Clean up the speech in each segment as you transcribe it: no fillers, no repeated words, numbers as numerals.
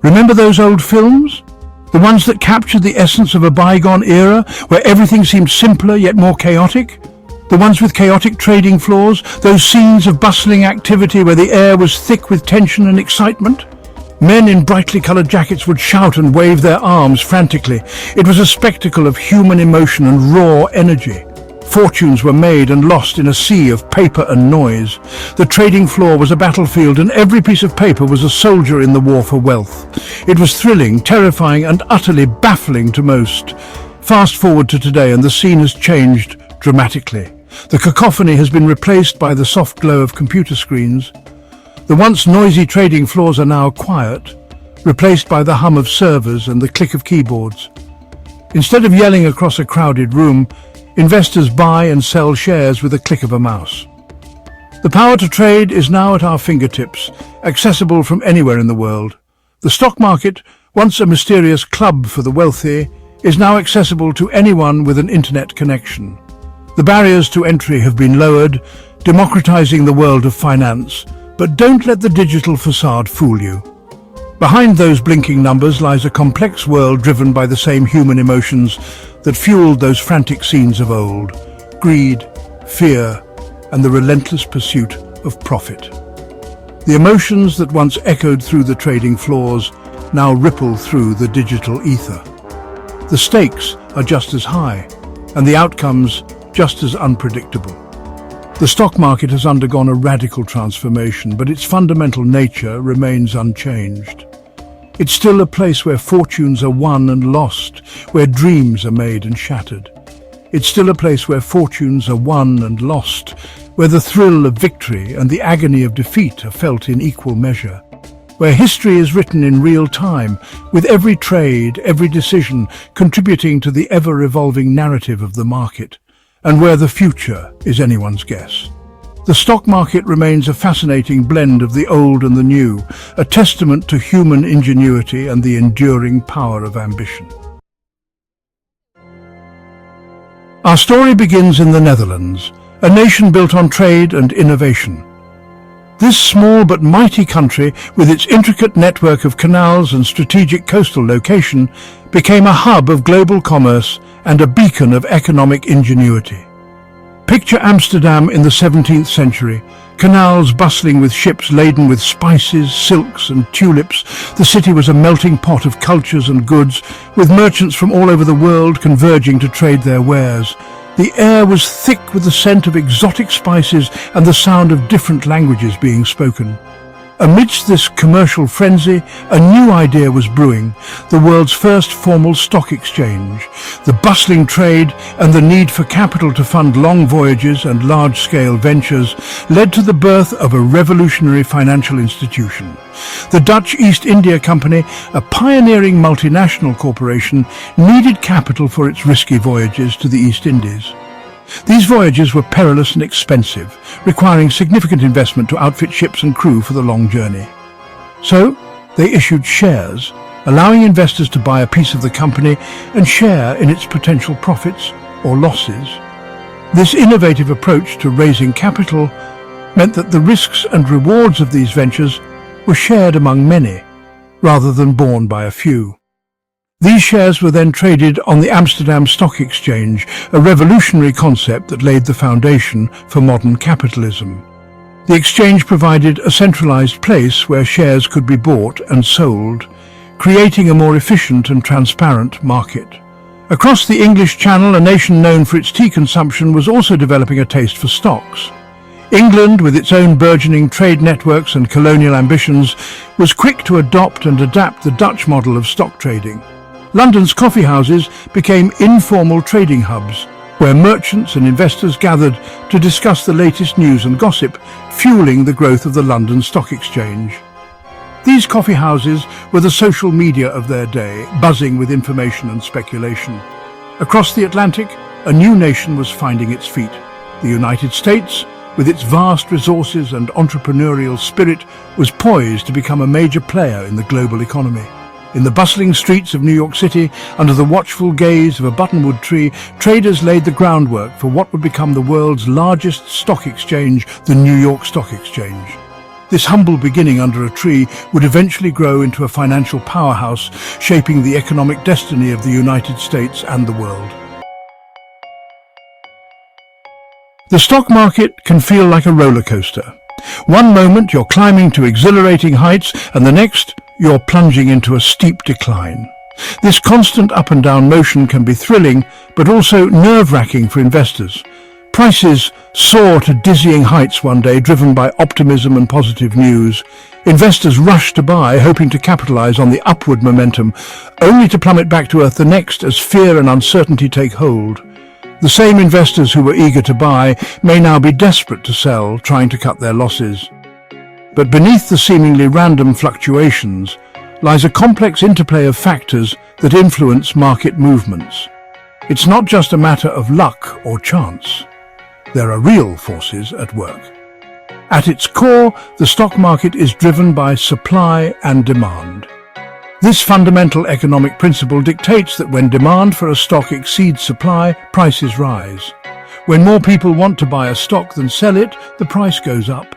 Remember those old films? The ones that captured the essence of a bygone era, where everything seemed simpler yet more chaotic? The ones with chaotic trading floors, those scenes of bustling activity where the air was thick with tension and excitement? Men in brightly coloured jackets would shout and wave their arms frantically. It was a spectacle of human emotion and raw energy. Fortunes were made and lost in a sea of paper and noise. The trading floor was a battlefield, and every piece of paper was a soldier in the war for wealth. It was thrilling, terrifying, and utterly baffling to most. Fast forward to today, and the scene has changed dramatically. The cacophony has been replaced by the soft glow of computer screens. The once noisy trading floors are now quiet, replaced by the hum of servers and the click of keyboards. Instead of yelling across a crowded room, investors buy and sell shares with a click of a mouse. The power to trade is now at our fingertips, accessible from anywhere in the world. The stock market, once a mysterious club for the wealthy, is now accessible to anyone with an internet connection. The barriers to entry have been lowered, democratizing the world of finance. But don't let the digital facade fool you. Behind those blinking numbers lies a complex world driven by the same human emotions that fueled those frantic scenes of old: greed, fear, and the relentless pursuit of profit. The emotions that once echoed through the trading floors now ripple through the digital ether. The stakes are just as high, and the outcomes just as unpredictable. The stock market has undergone a radical transformation, but its fundamental nature remains unchanged. It's still a place where fortunes are won and lost, where dreams are made and shattered. It's still a place where fortunes are won and lost, where the thrill of victory and the agony of defeat are felt in equal measure. Where history is written in real time, with every trade, every decision contributing to the ever-evolving narrative of the market, and where the future is anyone's guess. The stock market remains a fascinating blend of the old and the new, a testament to human ingenuity and the enduring power of ambition. Our story begins in the Netherlands, a nation built on trade and innovation. This small but mighty country, with its intricate network of canals and strategic coastal location, became a hub of global commerce and a beacon of economic ingenuity. Picture Amsterdam in the 17th century, canals bustling with ships laden with spices, silks and tulips. The city was a melting pot of cultures and goods, with merchants from all over the world converging to trade their wares. The air was thick with the scent of exotic spices and the sound of different languages being spoken. Amidst this commercial frenzy, a new idea was brewing: the world's first formal stock exchange. The bustling trade and the need for capital to fund long voyages and large-scale ventures led to the birth of a revolutionary financial institution. The Dutch East India Company, a pioneering multinational corporation, needed capital for its risky voyages to the East Indies. These voyages were perilous and expensive, requiring significant investment to outfit ships and crew for the long journey. So, they issued shares, allowing investors to buy a piece of the company and share in its potential profits or losses. This innovative approach to raising capital meant that the risks and rewards of these ventures were shared among many, rather than borne by a few. These shares were then traded on the Amsterdam Stock Exchange, a revolutionary concept that laid the foundation for modern capitalism. The exchange provided a centralized place where shares could be bought and sold, creating a more efficient and transparent market. Across the English Channel, a nation known for its tea consumption was also developing a taste for stocks. England, with its own burgeoning trade networks and colonial ambitions, was quick to adopt and adapt the Dutch model of stock trading. London's coffee houses became informal trading hubs, where merchants and investors gathered to discuss the latest news and gossip, fueling the growth of the London Stock Exchange. These coffee houses were the social media of their day, buzzing with information and speculation. Across the Atlantic, a new nation was finding its feet. The United States, with its vast resources and entrepreneurial spirit, was poised to become a major player in the global economy. In the bustling streets of New York City, under the watchful gaze of a buttonwood tree, traders laid the groundwork for what would become the world's largest stock exchange, the New York Stock Exchange. This humble beginning under a tree would eventually grow into a financial powerhouse, shaping the economic destiny of the United States and the world. The stock market can feel like a roller coaster. One moment you're climbing to exhilarating heights, and the next you're plunging into a steep decline. This constant up and down motion can be thrilling, but also nerve-wracking for investors. Prices soar to dizzying heights one day, driven by optimism and positive news. Investors rush to buy, hoping to capitalize on the upward momentum, only to plummet back to earth the next as fear and uncertainty take hold. The same investors who were eager to buy may now be desperate to sell, trying to cut their losses. But beneath the seemingly random fluctuations lies a complex interplay of factors that influence market movements. It's not just a matter of luck or chance. There are real forces at work. At its core, the stock market is driven by supply and demand. This fundamental economic principle dictates that when demand for a stock exceeds supply, prices rise. When more people want to buy a stock than sell it, the price goes up.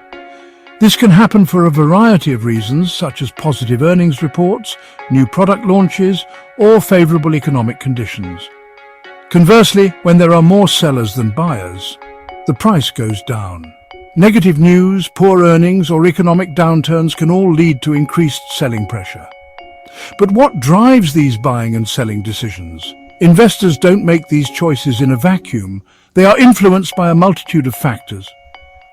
This can happen for a variety of reasons, such as positive earnings reports, new product launches, or favorable economic conditions. Conversely, when there are more sellers than buyers, the price goes down. Negative news, poor earnings, or economic downturns can all lead to increased selling pressure. But what drives these buying and selling decisions? Investors don't make these choices in a vacuum. They are influenced by a multitude of factors.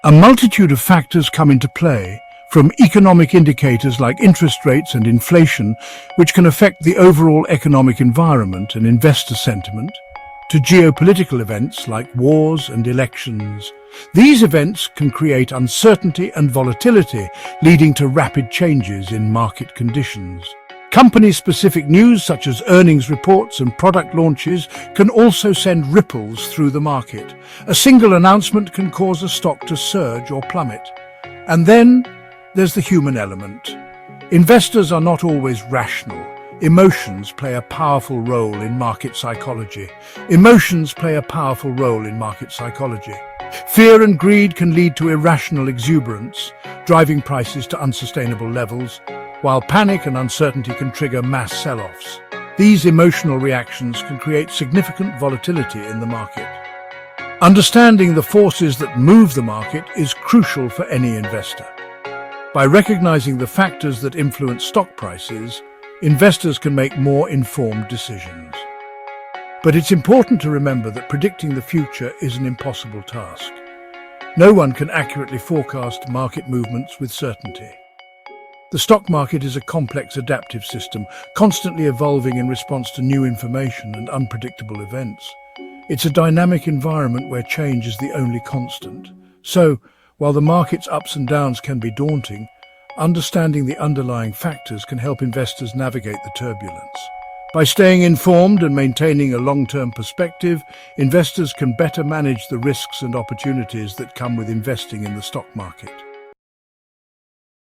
A multitude of factors come into play, from economic indicators like interest rates and inflation, which can affect the overall economic environment and investor sentiment, to geopolitical events like wars and elections. These events can create uncertainty and volatility, leading to rapid changes in market conditions. Company-specific news such as earnings reports and product launches can also send ripples through the market. A single announcement can cause a stock to surge or plummet. And then there's the human element. Investors are not always rational. Emotions play a powerful role in market psychology. Fear and greed can lead to irrational exuberance, driving prices to unsustainable levels, while panic and uncertainty can trigger mass sell-offs. These emotional reactions can create significant volatility in the market. Understanding the forces that move the market is crucial for any investor. By recognizing the factors that influence stock prices, investors can make more informed decisions. But it's important to remember that predicting the future is an impossible task. No one can accurately forecast market movements with certainty. The stock market is a complex adaptive system, constantly evolving in response to new information and unpredictable events. It's a dynamic environment where change is the only constant. So, while the market's ups and downs can be daunting, understanding the underlying factors can help investors navigate the turbulence. By staying informed and maintaining a long-term perspective, investors can better manage the risks and opportunities that come with investing in the stock market.